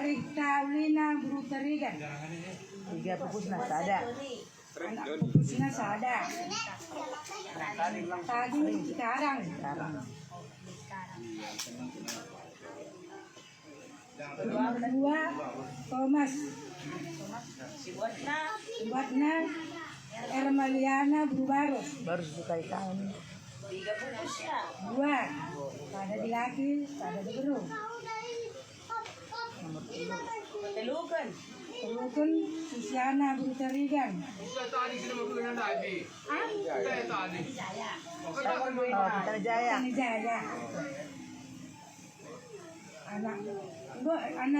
Arifta Ulina Brutarigan. 3 pupus na sada. Anak pupusnya sada. Tadi sekarang. Kedua Thomas. Buatna Ermaliana Brubaros. Baru sukai tahun. 2 pada di laki, pada di beru. Telukan Susiana Brutarigan. Kita Jaya. Jaya. Anak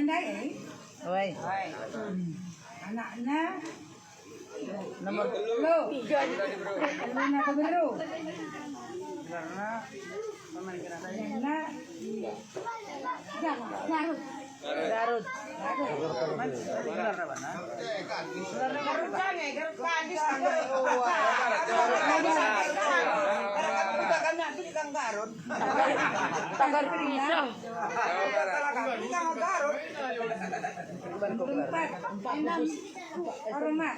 daya. Oi. Anaknya Nomor lo. Luna ke beru. Karena Garut. Garut. Tanggal pisau. Empat. Hormat.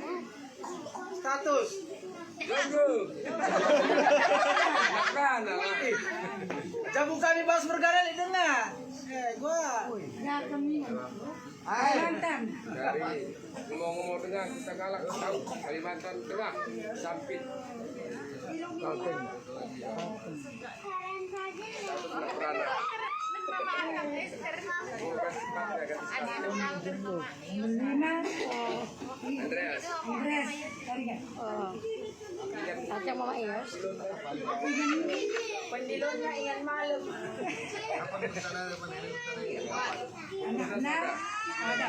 Status. Jamu kami bahas perkara itu nggak? Gua. Ya kami. Kalimantan. Dari ngomong-ngomong tengah kita kalah tahu Kalimantan Tengah Sampit. Andreas. Kacang mama Eos. Pendilonnya iyan malam. Anak-anak ada.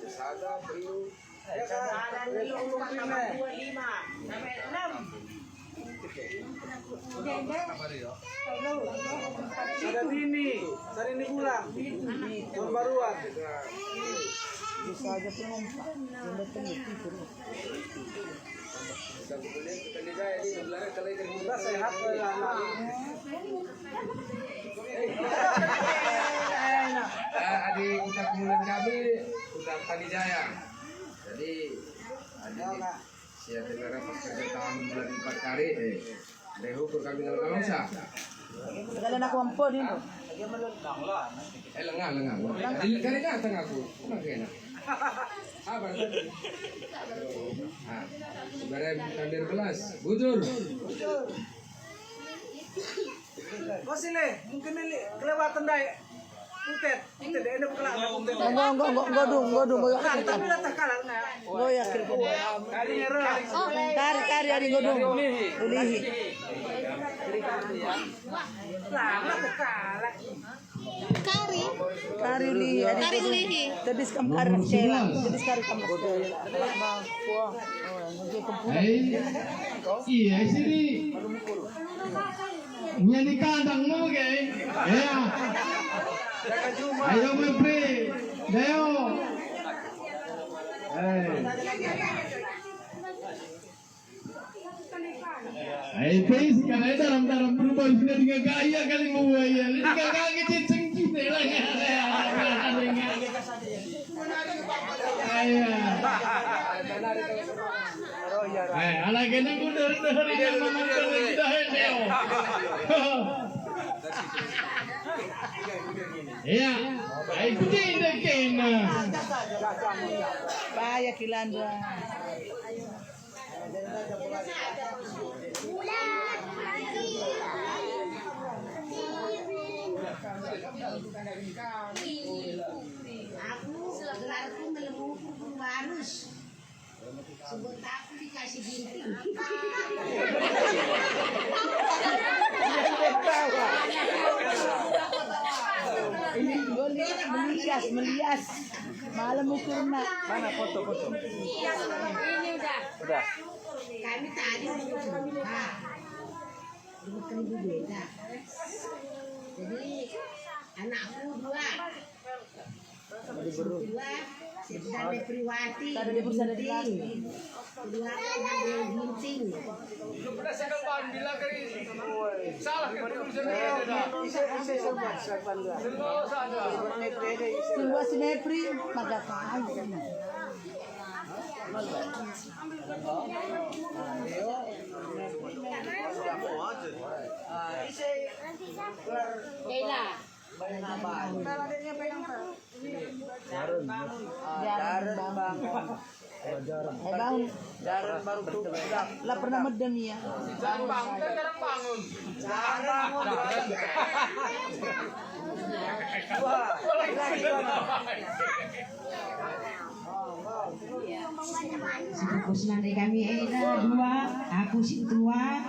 Sada perlu Ada Dini, Sarini pulang. Tahun baruan. Bisa aja penumpak. Yang datang itu. kita kuliah kita lihat ini sebenarnya kalau ikan Kita sehat lah. adik udah kemudian kami udah tadi jaya. Jadi adik siap negara pas kerja tahun bulan 4 kali Rehu kur kami dalam sah. Segala aku ampun dulu. Lengah. Jadi kali kan tengah aku. Mana kena? Apa tadi? Ah, sebenarnya kandir gelas, bujur. Kau sini, mungkin ini kelewatan dai. Putet, dia ada kelewatan. Enggak dong. Tapi datang kalah nggak? Oh ya kira ko. Kali nyerah. Kari ari godong. Ulihi. Lama tuh kalah. Kari ulihi ari godong. Tebis kam kari cela. Tebis kari kam ko. Iya sini. Nyanyi kandang mo kay. Ya. Ayo mepre. Deo. Ay, face karena dalam berubah sudah tiga gaya kali mau ya. Ini kakak kecing kita lah. Anak ini mundur ini mama kita Deo. Ya, ay kucing dah kena. Bahaya kilandra. Aku gelarku melemuku barus. Sebut aku dikasih ginting. Ini melias. Malam ukur nak. Mana foto? Ini udah. Kami tadi bukan beda. Jadi anakku dua. Sedang Priwati. Ada di bursa ada di kelas. Kedua kan ginting. Lu pernah sekal bahan bilang kali. Salah kan tulisan dah. Isi sebuah sepan dua. Dulu saja. Tunggu si Mepri, magkakain. Kayla. Darun bangun. Bangun. Jarang baru bergerak. Lah pernah medem ya. Jarang bangun, jarang bangun. Wah, lagi Si pupus nanti kami dua, aku si tua,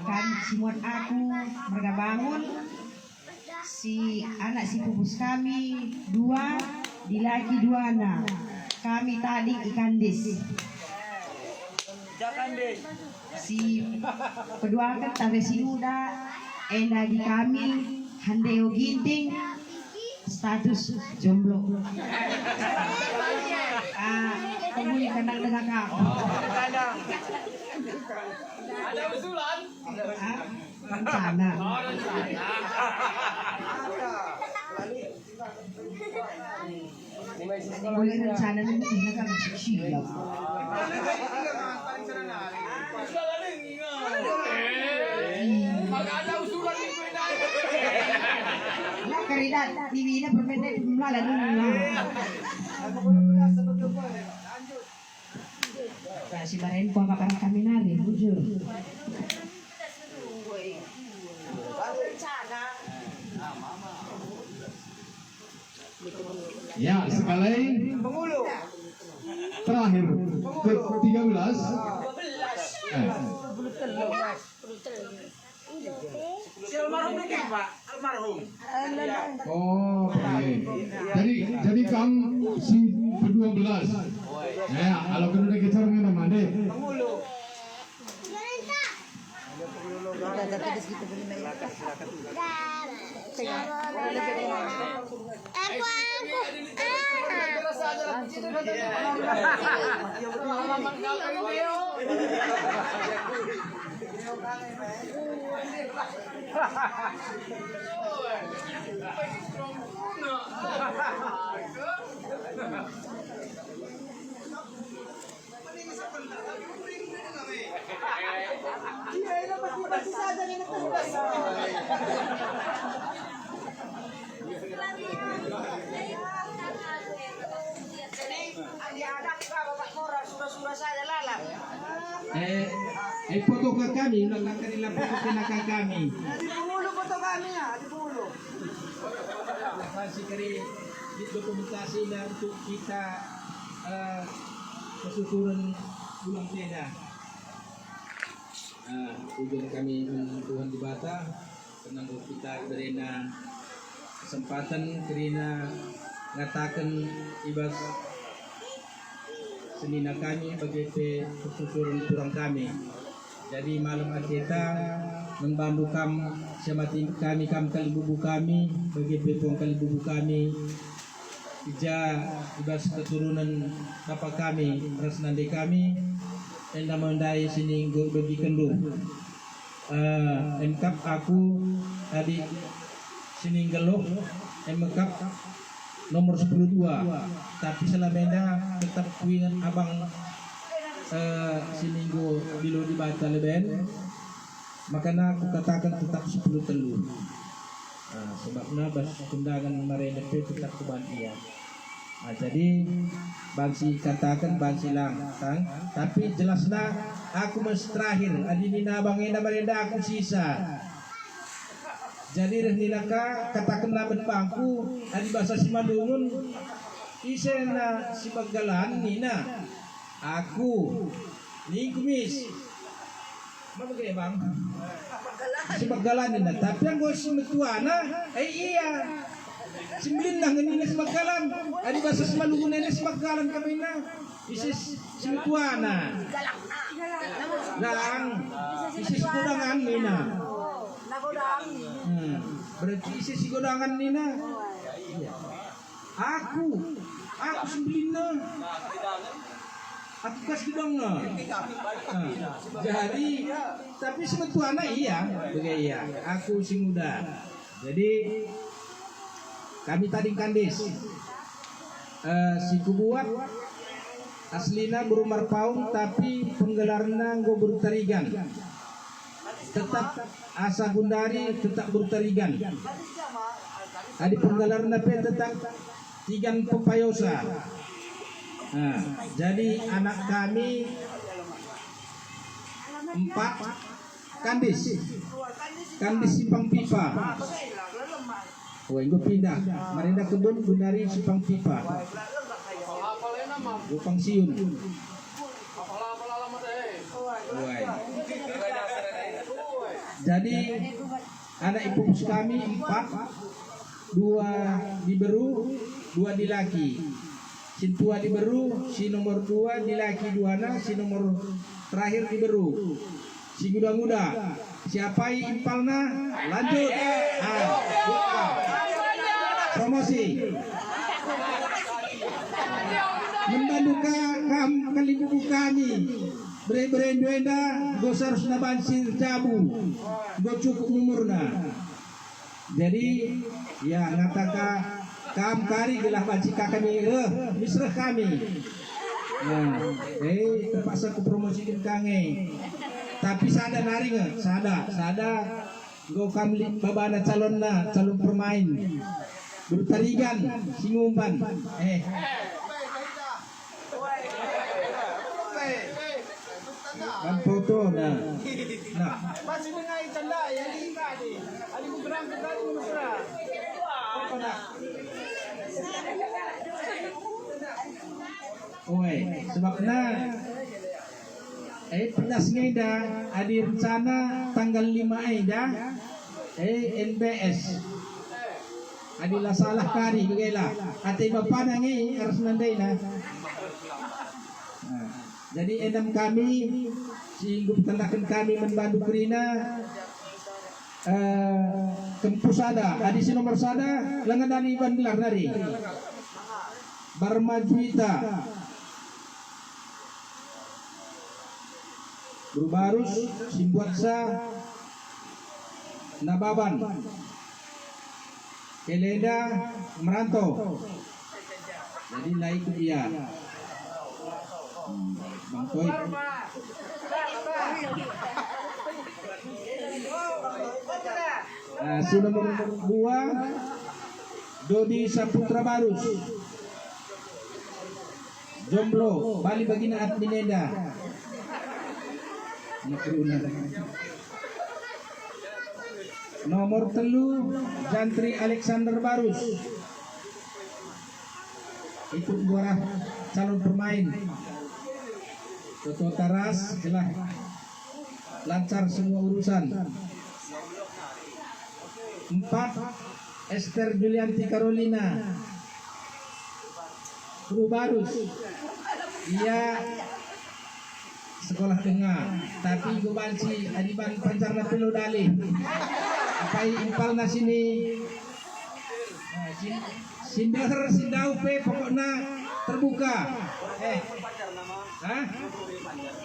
kan si muat aku mereka bangun. Si anak si pupus kami dua, di laki dua anak. Kami tadi ikan dis. Jangan deh. Si kedua kan tabe si uda, enda di kami handeo ginting, status jomblo. Kembali kandang dengan kau. Kadang. Ada usulan? Rencana. Boleh rencana nanti kita masih siap. Mag ada usulan ni kuya. Lah karidat TV na permende mula dulu. Si Baren po kapan kami nari, jujur. Ya, sekali terakhir ke-13. Si almarhum ini Pak, almarhum. Oh, oke. Jadi kamu si ke-12. Ya, kalau kedua kita mana mana? Foto ke kami, ulang kanila foto pinaka kami. Di Penghulu foto kami ya, di Penghulu. Masih kari dokumentasi na untuk kita kesusuran ulang tenda. Tujuan kami Tuhan di Bata, senang kita kerana kesempatan kerana ngatakan ibadah senina kami bagi kesusuran kurang kami. Jadi malam kita membantu semati kami kalibubu kami bagi betuang kalibubu kami ija ibas keturunan bapa kami rasnande kami dan namandai sini bagi kendung engkap aku tadi sini geluh engkap nomor 12 tapi selamanya tetap kuingan abang sininggo bilo dibaca leben makanya aku katakan tetap 10 telur sebabnya bas kundangan mereka tetap kebantian jadi bangsi katakan bangsi langtang tapi jelaslah aku mas terakhir adinina bangena mereka aku sisa jadi renilaka katakan laban bangku adi bahasa Simalungun isena si Paggalan nina aku ni kumis mabagay bang si Paggalan nina tapi ang si Metuana ay iya simbilin lang nina si Paggalan adi bahasa Simalungun nina si Paggalan kami na isis si Metuana lang isis kudangan nina berarti isis si kudangan nina aku sembilin na Aku kasih dong no. Jadi tapi sebetulnya iya, begaya. Aku si muda. Jadi kami tadi kandis. Si kubuat aslina berumur paung tapi penggelarna go bertarigan. Tetap asa gundari tetap bertarigan. Adi penggelarna pe tetap tigan pepayosa. Nah, jadi anak kami 4 kandis simpang pipa. Oh, gue pindah. Marinda kebun gundari simpang pipa. Gue pangsiun. Jadi anak ibu kami 4, 2 di Beru, 2 di Laki. Si tua di Beru, si nomor 2 di Laki 2, si nomor terakhir di Beru. Si muda-muda. Siapa impalna? Lanjut. Promosi. Membanduka kalibuku kami. Bere-berenduenda gosar nabansir cabu. Go cukup umurna. Jadi ya ngataka kam kari gelah bacika kami misrah kami. Nah, terpaksa ku promosikan kange. Tapi sada naring sada go kami babana calon pemain. Bertarigan singumpan. Kan foto nah. Masih dengan canda ya di tadi. Ada berang tadi mesra. Oi, sebabnya penasnya dah ada rencana tanggal 5 dah NBS. Adilah salah kari begailah. Ati bapa nangi harus nandai nah. Jadi enam kami singgup tandakan kami membantu Krina Kempusada, adisi nomor sada lengan dari Iban gelar dari Barmajuita Berubarus Simbuatsa Nababan Keleda Merantau. Jadi naik ke dia Bang Toy. Si nomor 2 Dodi Saputra Barus Jomblo Bali Bagina Adminenda. Nomor 3 Jantri Alexander Barus. Itu dua calon pemain. Toto Taras jelas lancar semua urusan. 4 Esther Julianti Carolina Guru Barus. Ia sekolah tengah tapi gue banci adiban pancarna pelu dali apa impal na sini sindau pe pokoknya terbuka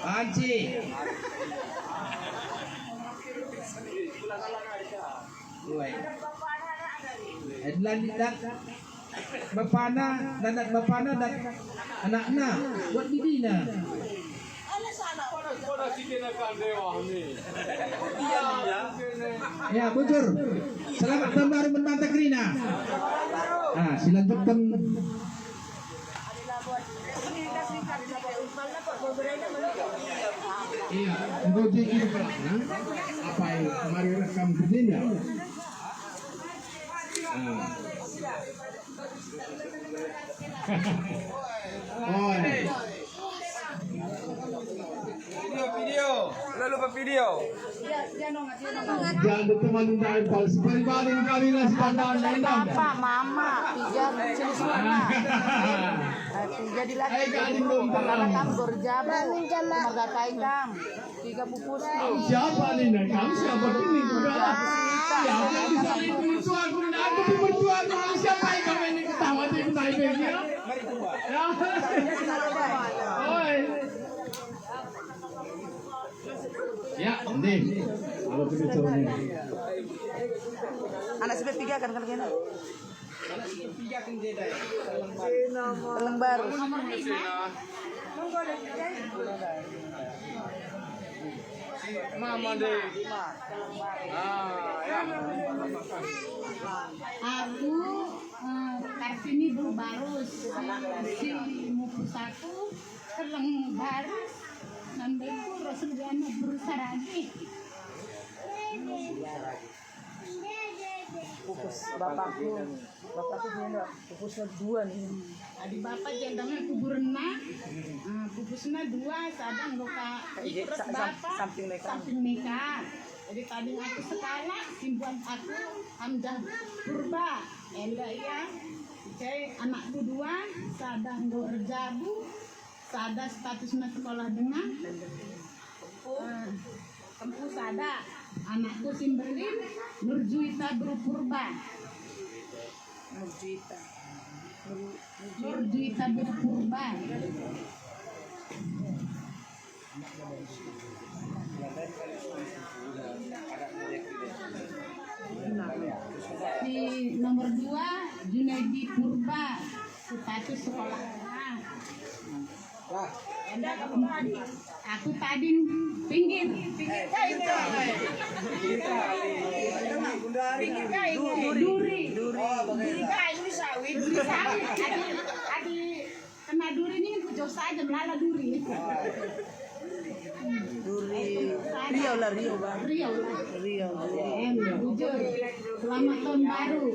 banci lanjut bapana dan anak-anak buat bidina. Ya, bujur. Selamat tahun baru Membanta Krina. Nah, silanjutkan. Iya, engkau jadi apa yang mari rekam begini ya? Oh, Video. Lalu lupa video. jangan berteman dengan palsu. Pribadi kami nasi pandang nendang. Papa, mama, pijar, cilis mana? Jadi lagi karena kamu berjabu, mergakai kamu, 3 pupus lu. Siapa nih? Kamu siapa ini juga? Siapa yang bisa itu mertua aku? Aku tuh mertua aku. Siapa yang kamu ini ketawa di taibenya? Ya. Oi. Ya, nanti kalau kita caranya. Anak sepertiga kan kalau gini. Tiga kan jeda ya. Telang baru. Mama deh. Aku Kartini Barus, si Mupus aku Telang Barus, nambaku Rasulullah Bersarani. Pupus bapakku punya pupusnya 2 nih. Adik bapak jendangnya kuburna, pupusnya 2, sadang luka ikut bapak Samping mereka. Jadi tadi aku sekarang simpuan aku Hamzah Purba, enggak ya. Saya anakku 2, sadang do kerjabu, sada statusnya sekolah dengan. Kempu sada, anakku Simberlin, Nurjuita Berpurba. Nurjuita Berpurba. Si nomor 2 Junaidi Purba, status sekolah. Aku tadi pinggir kain. Duri kain sawit. Adi kena duri ini jauh saja melala duri. Riau lah. Jujur. Selamat tahun baru.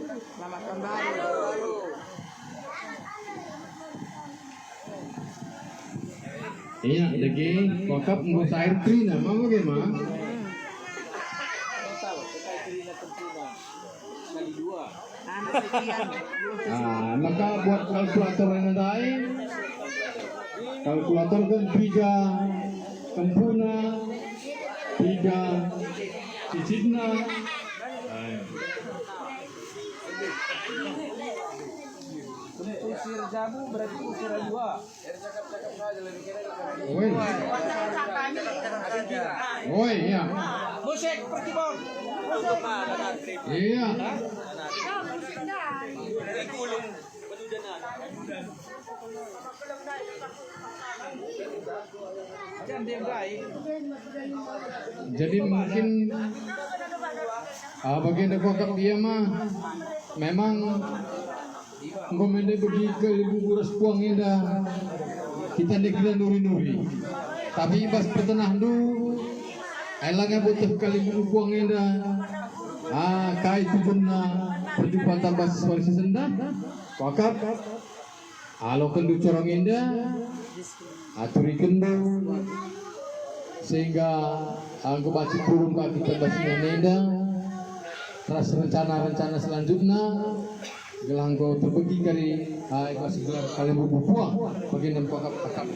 Iya, lagi wakaf ngurus air tri nama bagaimana? Maka buat kalkulator yang ada, kalkulator kan 3 kempuna, 3 cicitna. Usir jabu berarti usir 2. Oi, iya. Musik pertibon. Iya. Jadi mungkin bagian dari kokak dia mah memang ngomende pergi ke ibu buras puang indah kita negeri nuri tapi pas petenah du elangnya butuh kali ibu puang indah kai tujunna perjumpaan tambah sesuai sesenda wakaf alo kendu corong indah aturi kendu sehingga aku baca burung kaki terbasnya indah terus rencana selanjutnya gelang kau terbagi dari masih gelang kalian berbuah bagian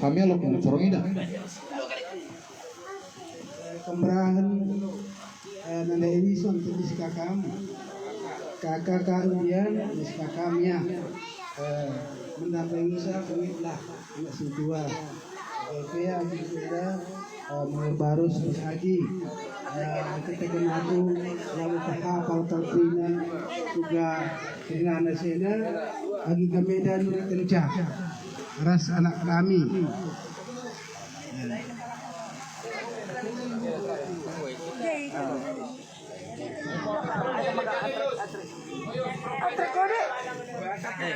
kami lo kena corong indah kembarangan nanda ini sontek di kakam kakak karudian di kakamnya mendampingi saya lah anak si tua ya sudah baru lagi kita kenal yang hafal talqina juga dengan nasena lagi ke Medan kerja ras anak kami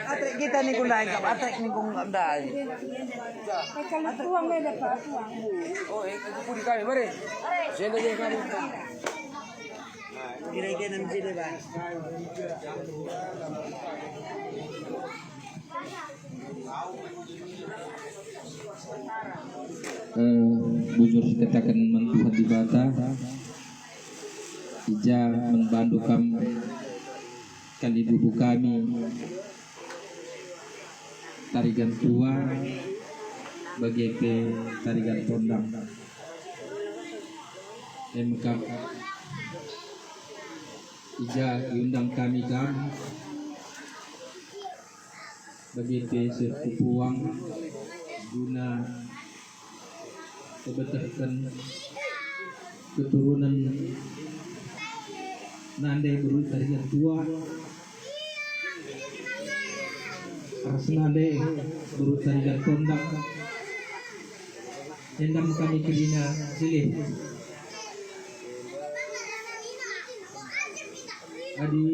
Atrek kita nih kundai kap atrek nih kundai. Kalau tuang ada Pak tuang. Oh, itu pun kami mari. Senda je kami. Kira-kira nanti deh bang. Bujur katakan mentuhan di bata ija membantu kali bubu kami tarigan tua bagi ke tarigan tondang MK ija diundang kami bagi ke sepupuang guna kebetahkan keturunan Nande berut dari yang tua, ras Nande berut dari yang tondak, endam kami kelina silih. Adi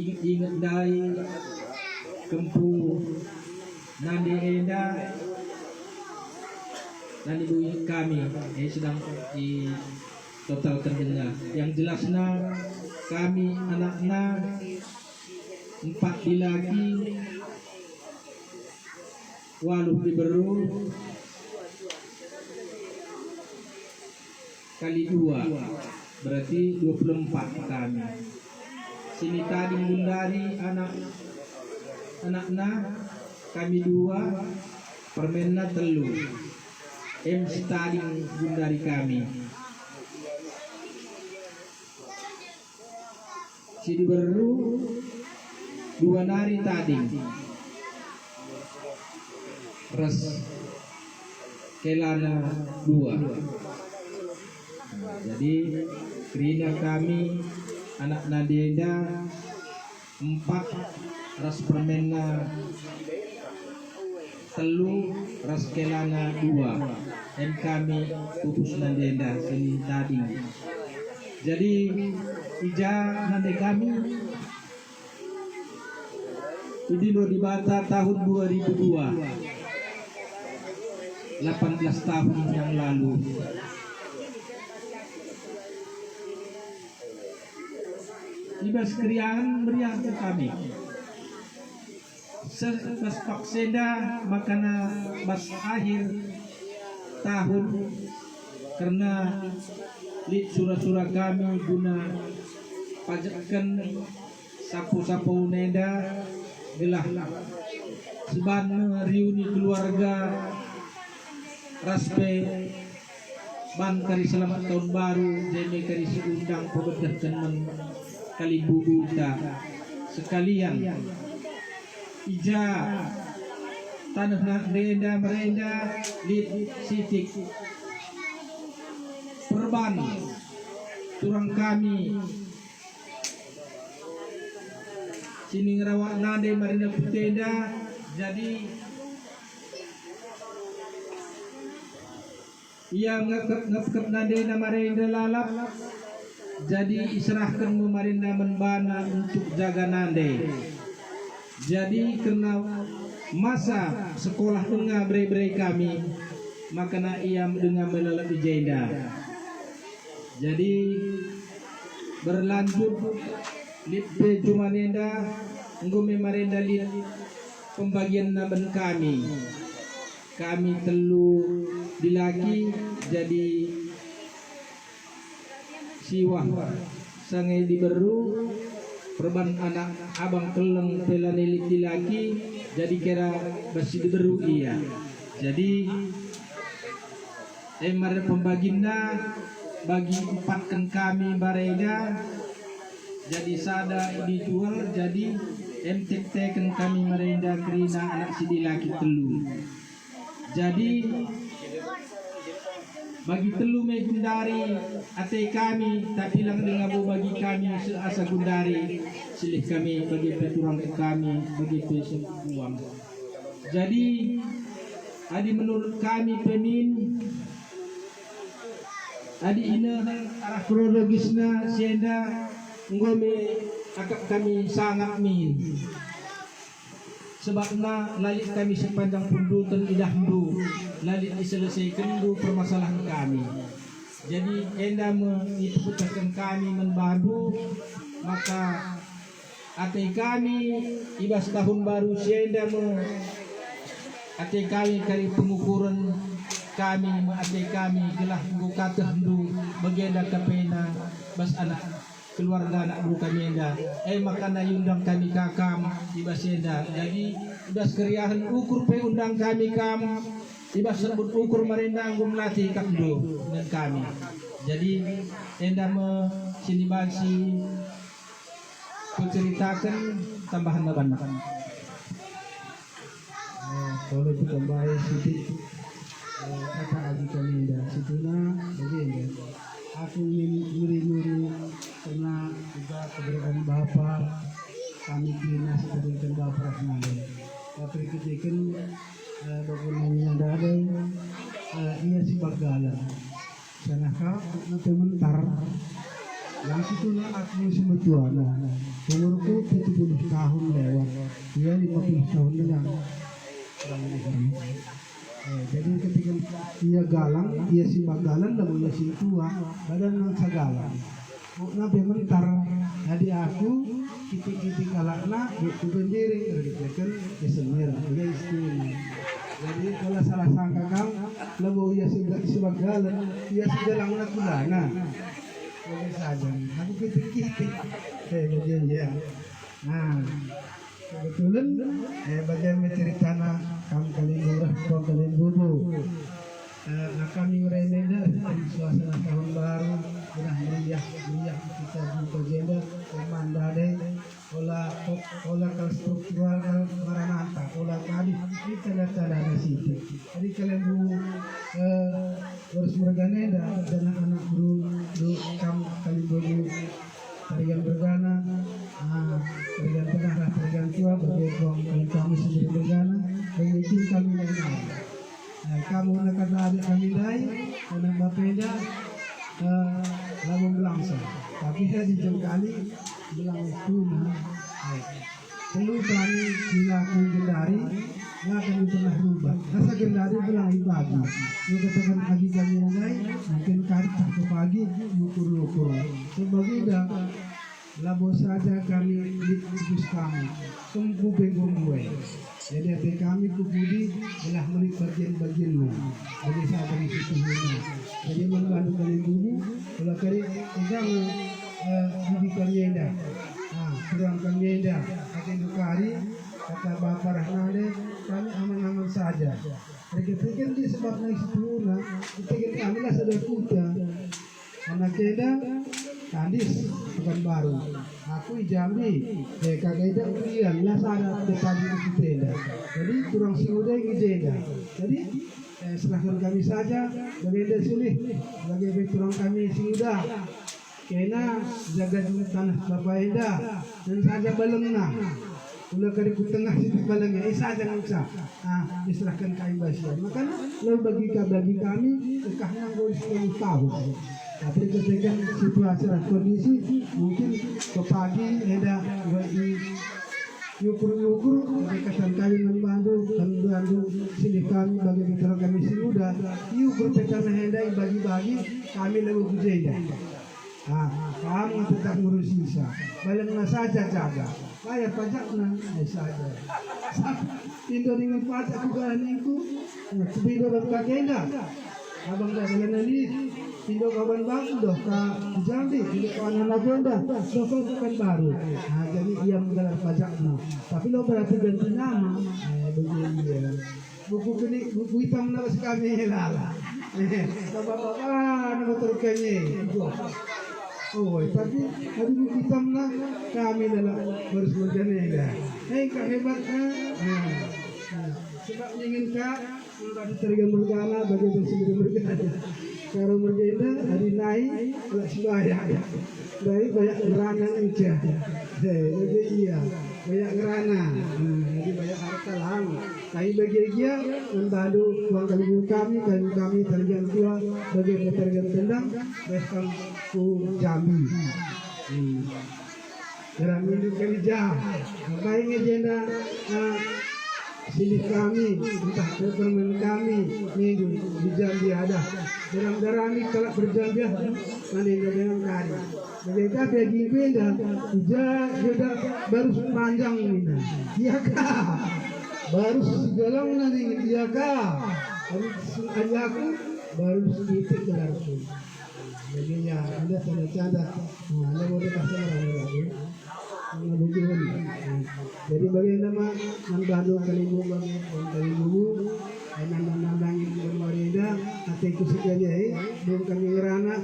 ingat dai kempu Nande enda Nande duit kami sedang di total terdengar. Yang jelasnya kami anak-anak 4 laki 8 diberu kali 2 berarti 24 kami. Sini tadi bundari anak-anak kami 2 permenna 3 tadi bundari kami. Sini baru 2 nari tadi ras kelana 2. Jadi kerina kami anak Nadienda 4 ras permena 3 ras kelana 2 dan kami pupus Nadienda sini tadi. Jadi ija nanti kami ini lo di Bata tahun 2002 18 tahun yang lalu. Ibas kriaan meriah ke kami. Sepas pakseda makana bas akhir tahun karena lid surah-surah kami guna pajakkan sapu-sapu neda gelah seban reuni keluarga raspe ban kari selamat tahun baru jadi kari diundang pebedah teman kali bubuta sekalian ija tanah merenda lid sitik perban turang kami sini ngerawak nade marina putenda jadi ia ngekep nade na marina lalap jadi iserahkan memarina menbana untuk jaga nade. Jadi karena masa sekolah tengah bere-bere kami makana ia dengan melalap jenda. Jadi berlanjut lipe jumanenda ngume marenda liat pembagian naben kami 3 dilaki jadi siwah sangai diberu perban anak abang keleng pelanilik dilaki jadi kira basi diberu iya. Jadi emar pembaginna bagi 4 kami bareda jadi sada dijual jadi MTT kami merenda kerina anak sidilaki 3 jadi bagi 3 me gundari ate kami tapi lang dengan bagi kami seasa gundari silih kami bagi peturang kami bagi pesem uang. Jadi adi menurut kami pemin adi ina arah kronologisna sienda ngome akak kami sangat min sebabna lalit kami sepanjang pundutan idahdu lalit diselesaikan dulu permasalahan kami. Jadi enda mengiputakan kami membadu maka ate kami ibas tahun baru sienda ate kami kari pengukuran kami ate kami gelah bukatah du bagenda kapena bas anak keluarga anak buru kami enda makana undang kami kakam ibas enda jadi ibas keriahan ukur pe undang kami kam ibas sebut ukur merenda anggum latih kamdo dengan kami. Jadi enda me sini basi menceritakan tambahan laban. Kalau ditambahin sedikit kata aji kami dah situna begini aku ngiri-ngiri karena juga keberadaan Bapak kami kena sebagai Bapak senang. Tapi ketika dokumennya ada ia si Bagala. Sana kau nanti mentar. Yang situ aku sebetulnya umurku 70 tahun lewat, dia 50 tahun dengan. Jadi ketika ia galang, ia si Bagalan dan ia si tua, badan nang sagalang. Nabi mentar, jadi aku kitik-kitik kalakna, itu berdiri, kan kesemir, dia istimewa. Jadi kalau salah sangka kau, lalu ia si Bagalan, ia si galang nak bulana. Boleh saja, aku kitik-kitik, bagian dia. Nah, kebetulan, bagian menceritakan kami kalian murah, kalian bubu. Nah kami mereka di suasana tahun baru, sudah meriah kita jumpa jenda, mandade, olah struktural maranata, olah tadi kita ada situ. Jadi kalian bu harus bergana dan anak guru kalian bubu tarian bergana, tarian tengah, tarian tua, bagi kami sendiri bergana, mungkin kami yang kamu nak kata adik kami dai, nak bapeda, lalu berlangsung. Tapi saya dijengkali bilang tuna. Perlu kami dilakukan gendari, nggak kami pernah rubah. Rasa gendari bilang ibadi. Lu katakan pagi kami dai, mungkin karta ke pagi, ukur. Sebagainya. Labo saja kami dikutus kami, sungguh bengong. Jadi hati kami kupudi telah melihat bagian-bagiannya. Jadi saya beri situasinya. Jadi membantu kalian dulu, kalau kalian sedang di karyenda, sedang karyenda, akan dukari kata Bapak Rahmade, kami aman-aman saja. Mereka disebabkan situasinya, kita kami lah sudah kuda. Anak keda Kadis bukan baru. Aku Jambi, kakak itu Krian, lah sana depan itu tenda. Jadi kurang siudah ngejenda. Jadi serahkan kami saja, berbeda sulit. Bagi kurang kami siudah. Kena jaga dulu tanah Bapak Enda dan saja balengna. Ulah kali ku tengah situ balengnya, saja ngusah. Diserahkan kami basian. Maka lo bagi kami, dekahnya gue 10 tahun. Tapi ketika situasi dan kondisi mungkin ke pagi ada yukur kesan kami membantu sini kami bagi mitra kami sudah yukur pekan hendai bagi-bagi kami lebih berjaya. Kamu tetap ngurus sisa, balengna saja jaga, bayar pajaknya saja. Indo dengan pajak juga niku, sebido berkagenda. Abang dah jalan lagi, Indo kawan baru dah ke Jambi, Indo kawan anak benda, dah bukan baru. Jadi ia menggelar pajaknya. Tapi lo berarti ganti nama, begini. Buku hitam nama sekali lah. Bapak nama terkini. Oh, tapi ada buku hitam lah kami dalam harus berjalan. Kak hebatnya. Sebab ingin kak Tadi tarikan bergana bagi bersih bergana. Kalau bergana hari naik tidak sembahyang. Dari banyak gerana aja. Jadi iya banyak gerana. Jadi banyak harta lang. Tapi bagi dia membantu uang kami tarikan tua bagi tarikan tendang besok ku Jambi. Dalam hidup kerja, baik agenda sini kami, entah permen kami, minggu di Jambi ada. Dalam darah ini kalau berjambi, nanti dengan kari. Mereka bagi beda, juga baru panjang ini. Iya kah? Baru segalang nanti iya kah? Baru aku baru sedikit berarti. Jadi ya ada tanda-tanda. Nah, ada boleh kasih orang lagi. Jadi bagaimana membantu kalibu nandang bermarida hati kusikanya belum kami ngerana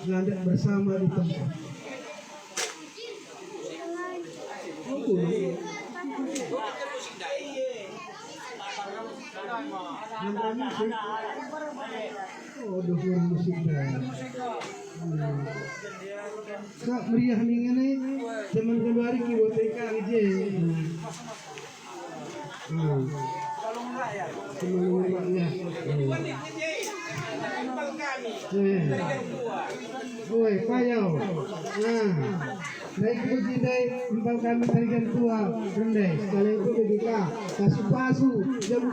landak bersama di tempat. Oh, duhur musik dah. Kak meriah nih ngene. Zaman keluar ki buat mereka aja. Semuanya. Woi, payau. Nah, naik puji dai empal kami tarikan tua rendai. Sekalian itu ketika kasih pasu jamu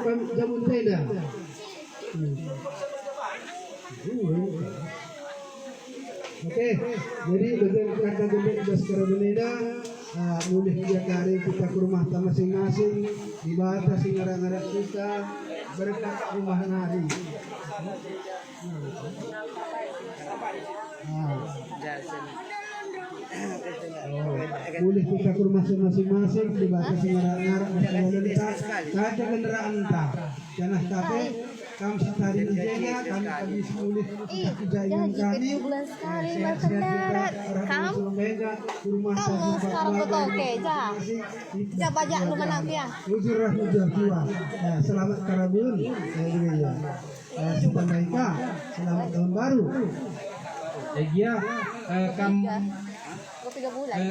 tenda. Oke, jadi bagian kata gede sudah sekarang berbeda. Mulai tiap hari kita ke rumah masing-masing, dibatasi ngarang-ngarang kita berkat rumah hari. Boleh kita ke rumah masing-masing dibatasi ngarang-ngarang kaca kendaraan entah. Jangan tapi kami setari dijaya kami habis boleh kejayaan kami. Kamu sekarang betul keja. Kita bajak lu mana ya? Ujurah ujur tua. Selamat Karabun. Sepandaika. Selamat tahun baru. Egia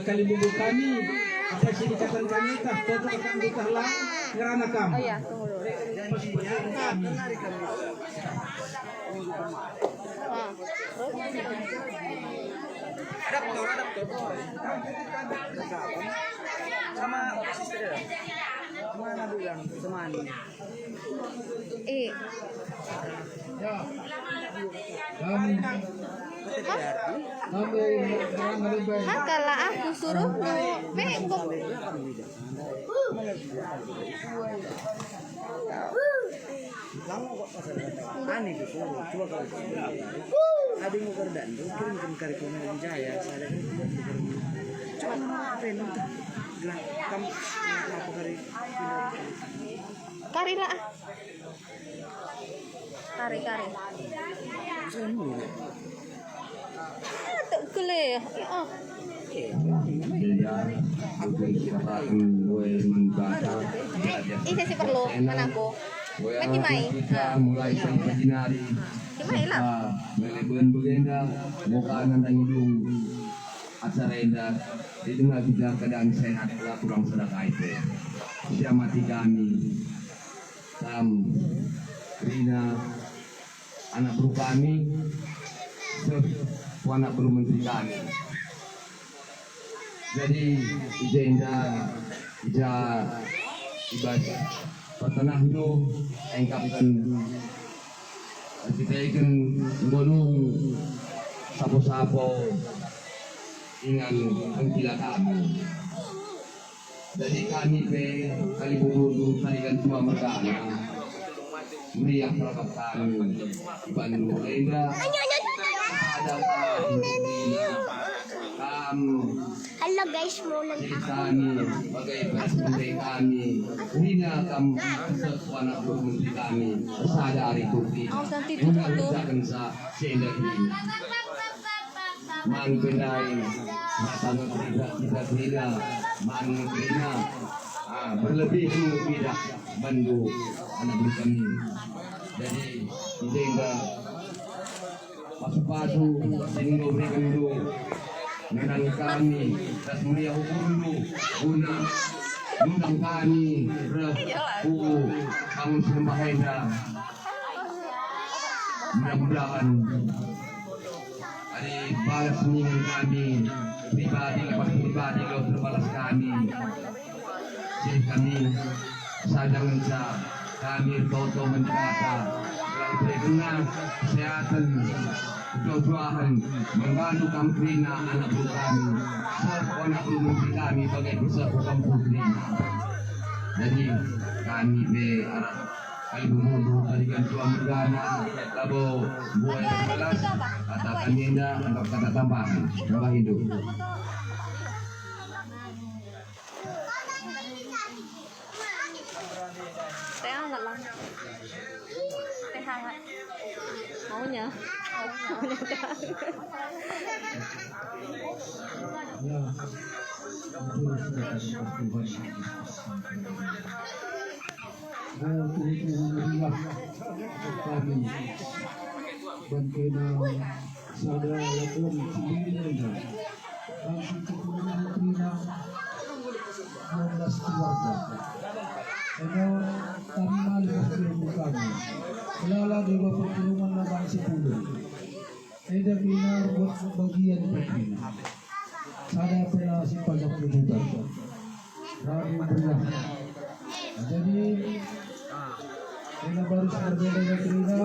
kali minggu kami apa sindikan kami tak foto akan dikalah ngerana kam. Oh ya, tunggu dulu. Adaptor. Sama sister. Mana bilang teman. Kalau aku suruh bengkok. Kamu kok pasal aneh gitu. Coba kalau ada yang mau kerdan tuh kirimkan karikomen yang jaya. Saya cuma apa yang entah. Kamu apa Kari lah. Kari. Tak kele. Ini sih perlu mana aku. Mati mai. Mulai sampai dinari. Mai lah. Melebihan begenda, mukaan dan hidung. Acara indah, itu nggak bisa keadaan sehat lah kurang sedekah itu. Dia mati kami, Rina, anak bro kami, anak bro menteri kami. Jadi ija ibadah pertenah itu engkapkan kita ikan gunung sapo-sapo dengan pengkila kami. Jadi kami kali buru tarikan cuma mergana meriah perabatan di Bandung Lenda ada Halo guys, mau kami bagai presiden kami Rina kami anak bermenteri kami sadari tuti mengerjakan sehingga ini mangkenai mata kita tidak mangkena berlebih itu tidak bantu anak kami. Jadi sehingga pasu sehingga berikan dulu dengan kami dan mulia hukum dulu guna undang kami repu bangun sembah hendak mudah-mudahan hari balas dengan kami pribadi lepas pribadi kalau terbalas kami jadi kami sadar kami toto mencata selain berguna kesehatan kejujuran membantu kamprina anak buah kami anak buah kami bagai peserta putri. Jadi kami be arah kali bumudu tarikan tua mergana labo buah yang belas kata kanyenda anggap kata tambahan tambah hidup. Teh hangat lah. Teh hangat. Maunya teh hangat. Bangkena saudara lakukan sendiri mereka. Kami keturunan Trina 12 keluarga. Karena kami malas ilmu kami. Lala di bawah pertulungan nabang 10. Ada binar buat bagian Trina. Saya pernah simpan kebutuhan. Rabu berenang. Jadi ini baru berbeda dengan Trina.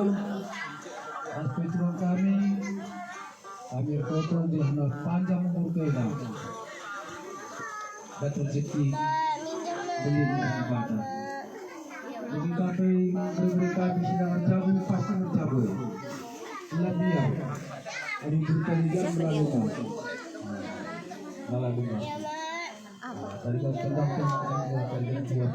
Aspek tuan kami foto di panjang umur kita. Dapat rezeki beli ibadah. Jadi kami berbeda di sini mencabut pasti mencabut. Lebih ada berkali-kali melakukan. Dari kata-kata yang